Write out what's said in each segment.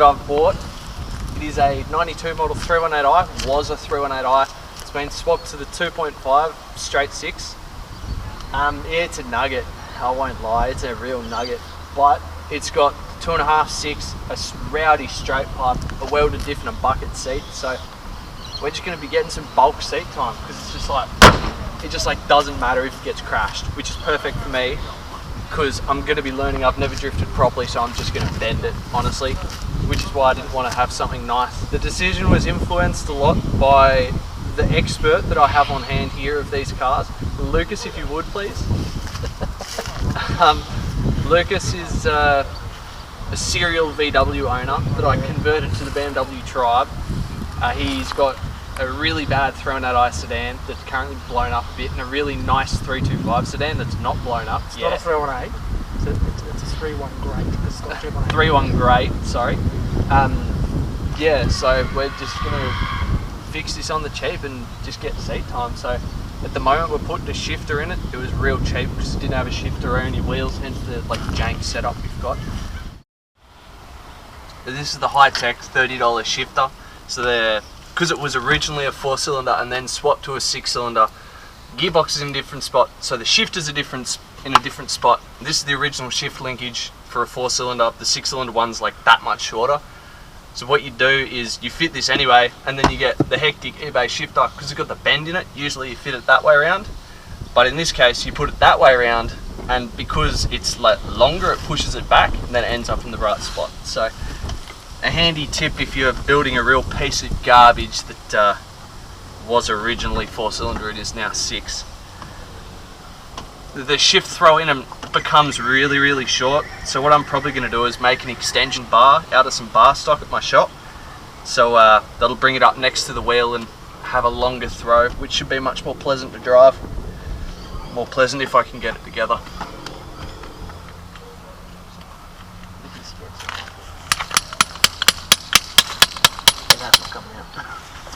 that I've bought. It is a 92 model 318i, was a 318i. It's been swapped to the 2.5 straight 6. Yeah, it's a nugget, I won't lie, it's a real nugget. But it's got 2.5, 6, a rowdy straight pipe, a welded diff and a bucket seat. So we're just going to be getting some bulk seat time, because it's just like, it just like doesn't matter if it gets crashed, which is perfect for me because I'm going to be learning. I've never drifted properly, so I'm just going to bend it, honestly, which is why I didn't want to have something nice. The decision was influenced a lot by the expert that I have on hand here of these cars. Lucas, if you would please. Lucas is a serial VW owner that I converted to the BMW tribe. He's got a really bad 318i sedan that's currently blown up a bit, and a really nice 325 sedan that's not blown up. It's not a 318, it's a 3.1 great. It's not 3.1 great, sorry. Yeah, so we're just going to fix this on the cheap and just get seat time. So at the moment we're putting a shifter in it. It was real cheap because it didn't have a shifter or any wheels, hence the like jank setup we've got. This is the high-tech $30 shifter. So because it was originally a 4-cylinder and then swapped to a 6-cylinder, gearbox is in a different spot, so the shifters are in a different spot. This is the original shift linkage for a 4-cylinder. The 6-cylinder one's like that much shorter. So what you do is you fit this anyway, and then you get the hectic eBay shifter because it's got the bend in it. Usually you fit it that way around, but in this case you put it that way around, and because it's like longer, it pushes it back and then it ends up in the right spot. So a handy tip if you're building a real piece of garbage that was originally 4-cylinder, it is now 6. The shift throw in becomes really, really short. So what I'm probably going to do is make an extension bar out of some bar stock at my shop. So that'll bring it up next to the wheel and have a longer throw, which should be much more pleasant to drive. More pleasant if I can get it together.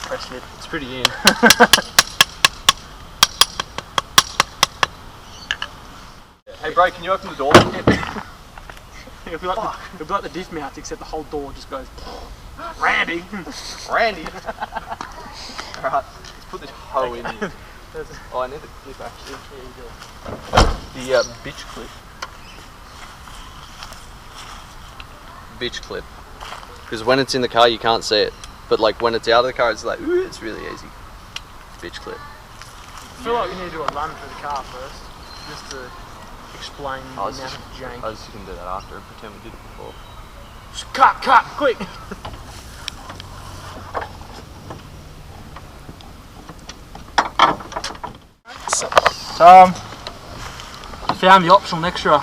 Press it. It's pretty in. Hey bro, can you open the door? It'll be like the diff mount, except the whole door just goes Randy. Randy. Alright, let's put this hoe in here. Oh, I need the clip actually. There you go. The bitch clip. Bitch clip. Because when it's in the car you can't see it. But like when it's out of the car, it's like, ooh, it's really easy. Bitch clip. I feel like we need to do a run through the car first, just to explain the amount of jank. I was just going to do that after and pretend we did it before. Just cut, quick! So, found the optional extra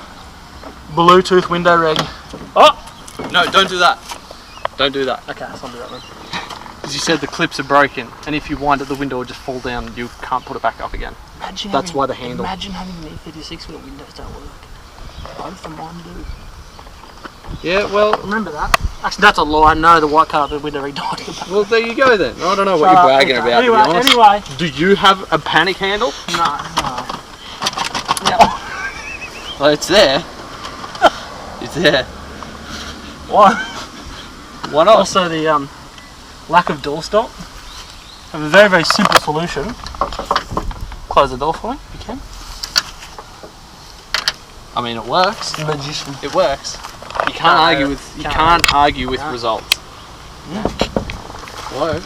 Bluetooth window reg. Oh! No, don't do that. Don't do that. Okay, so I'll do that then. Because you said the clips are broken, and if you wind it, the window will just fall down and you can't put it back up again. That's why the handle. Imagine having the E36 where the windows don't work. Both of mine do. Yeah, well, remember that. Actually, that's a lie. No, the white car, the window reg died. Well, there you go then. I don't know what you're bragging about, anyway, to be honest. Anyway. Do you have a panic handle? No. Well, it's there. It's there. Why? Why not? Also, the lack of door stop. I have a very, very simple solution. Close the door for me, if you can. I mean, it works. Magician. It works. You can't argue with results. Hello.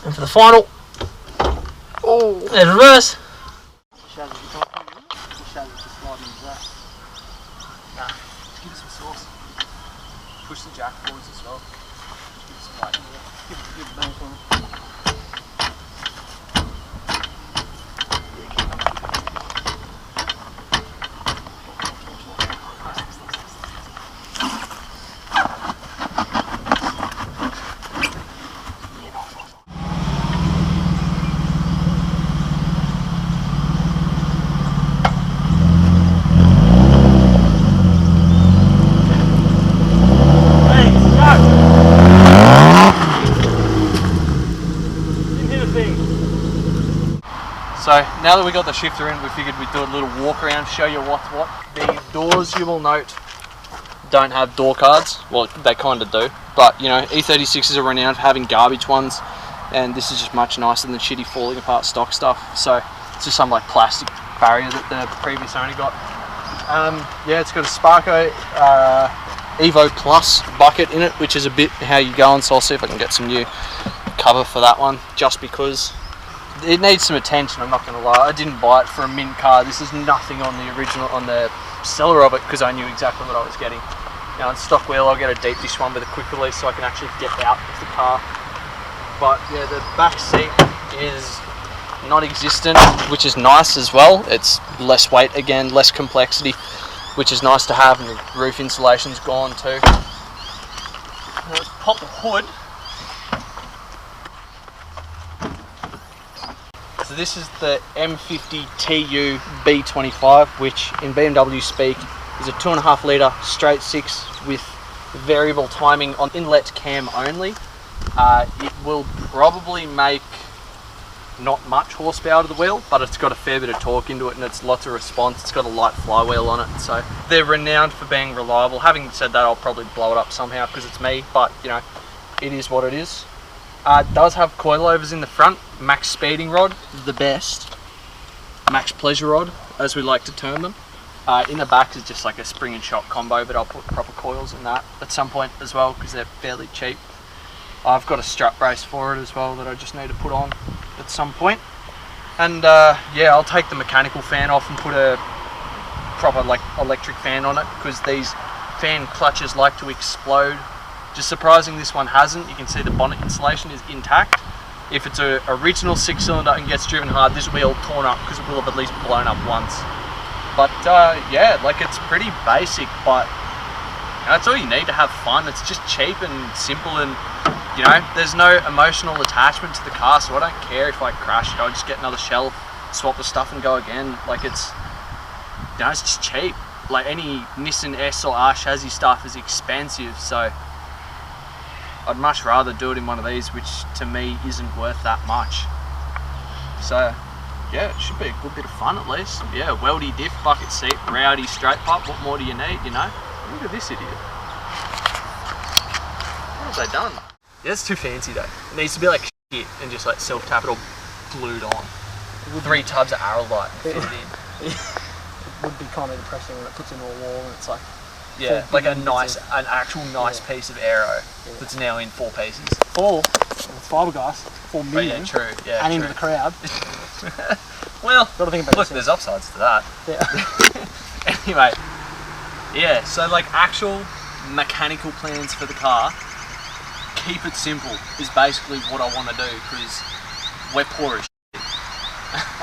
And for the final. Oh, there's reverse. Give it some sauce. Push the jack forwards as well. Give it some light. Give it bang for it. So now that we got the shifter in, we figured we'd do a little walk around, show you what's what. The doors, you will note, don't have door cards. Well, they kind of do, but you know, E36s are renowned for having garbage ones, and this is just much nicer than shitty falling apart stock stuff. So it's just some like plastic barrier that the previous owner got. Yeah, it's got a Sparco Evo Plus bucket in it, which is a bit how you going. So I'll see if I can get some new cover for that one, just because it needs some attention. I'm not going to lie. I didn't buy it for a mint car. This is nothing on the original, on the seller of it, because I knew exactly what I was getting. Now on stock wheel, I'll get a deep dish one with a quick release so I can actually get out of the car. But yeah, the back seat is non-existent, which is nice as well. It's less weight again, less complexity, which is nice to have, and the roof insulation's gone too. Now let's pop the hood. So this is the M50 TU B25, which in BMW speak is a 2.5 litre straight six with variable timing on inlet cam only. It will probably make not much horsepower to the wheel, but it's got a fair bit of torque into it, and it's lots of response. It's got a light flywheel on it, so they're renowned for being reliable. Having said that, I'll probably blow it up somehow because it's me, but you know, it is what it is. It does have coilovers in the front, max speeding rod, the best, max pleasure rod, as we like to term them. In the back is just like a spring and shock combo, but I'll put proper coils in that at some point as well because they're fairly cheap. I've got a strut brace for it as well that I just need to put on at some point. And yeah, I'll take the mechanical fan off and put a proper like electric fan on it, because these fan clutches like to explode. Just surprising this one hasn't. You can see the bonnet insulation is intact. If it's an original 6-cylinder and gets driven hard, this will be all torn up because it will have at least blown up once. But yeah, like it's pretty basic, but you know, that's all you need to have fun. It's just cheap and simple, and you know, there's no emotional attachment to the car, so I don't care if I crash it. I'll just get another shell, swap the stuff and go again. Like it's, you know, it's just cheap. Like any Nissan S or R chassis stuff is expensive, so I'd much rather do it in one of these, which to me isn't worth that much. So yeah, it should be a good bit of fun at least. Yeah, weldy diff, bucket seat, rowdy straight pipe. What more do you need, you know? Look at this idiot. What have they done? Yeah, it's too fancy though. It needs to be like shit and just like self-tap it all glued on. 3 tubs of Arrowlight and fit it in. It would be kind of depressing when it puts into a wall and it's like, yeah, like an actual nice piece of aero that's now in 4 pieces. 4 fiberglass, 4 But million, yeah, true. Yeah, and true. into the crowd. Well, Gotta think about look, this, there's upsides to that. Yeah. Anyway, yeah, so like actual mechanical plans for the car, keep it simple is basically what I want to do, because we're poor as shit.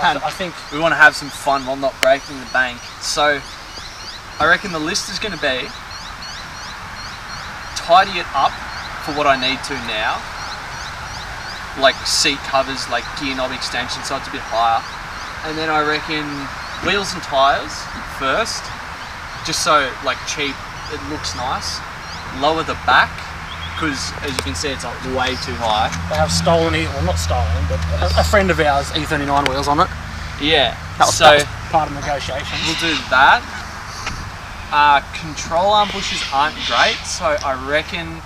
And I think we want to have some fun while not breaking the bank. So I reckon the list is going to be tidy it up for what I need to now, like seat covers, like gear knob extension so it's a bit higher, and then I reckon wheels and tyres first, just so like cheap, it looks nice. Lower the back, because as you can see it's like way too high. they have stolen it, well not stolen, but a friend of ours, E39 wheels on it. Yeah, That was part of negotiation. we'll do that. Control arm bushes aren't great, so I reckon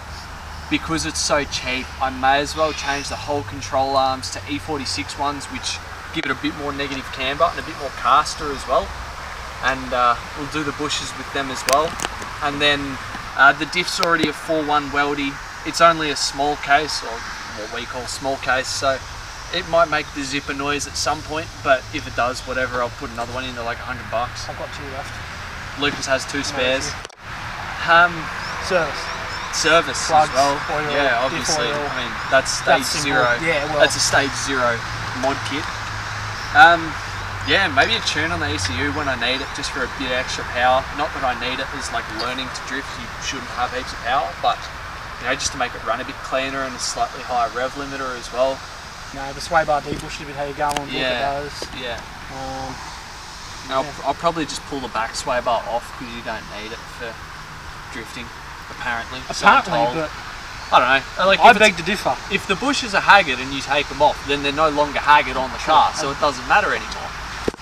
because it's so cheap, I may as well change the whole control arms to E46 ones, which give it a bit more negative camber and a bit more caster as well. And we'll do the bushes with them as well. And then the diff's already a 4.1 weldy. It's only a small case, or what we call small case, so it might make the zipper noise at some point, but if it does, whatever, I'll put another one in at like $100. I've got 2 left. Lucas has 2 spares. Service. Service Plugs, as well. oil, Yeah, diff obviously. oil. I mean, that's stage simple. 0. Yeah, well, That's a stage 0 mod kit. Yeah, maybe a tune on the ECU when I need it, just for a bit extra power. Not that I need it as like learning to drift, you shouldn't have heaps of power, but you know, just to make it run a bit cleaner, and a slightly higher rev limiter as well. No, the sway bar debushed a bit how you go on. Yeah, Look at those. yeah. Yeah. I'll probably just pull the back sway bar off because you don't need it for drifting, apparently. So I'm Apparently, told. but I don't know. Like I beg to differ. if the bushes are haggard and you take them off, then they're no longer haggard on the car, so it doesn't matter anymore.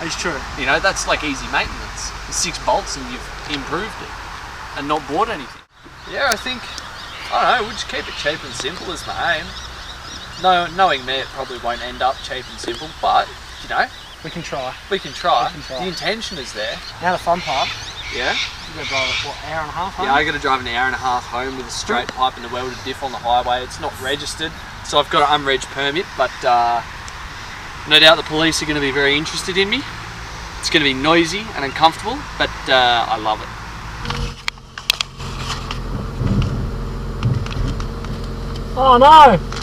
It's true. You know, that's like easy maintenance. It's 6 bolts and you've improved it and not bought anything. Yeah, I think, I don't know, we'll just keep it cheap and simple is my aim. No, knowing me, it probably won't end up cheap and simple, but, you know, We can try. we can try. We can try. The intention is there. Now the fun part. Yeah? You gotta drive it, what, hour and a half home? Yeah, I got to drive an hour and a half home with a straight pipe and a welded diff on the highway. It's not registered, so I've got an unreg permit, but no doubt the police are going to be very interested in me. It's going to be noisy and uncomfortable, but I love it. Oh no!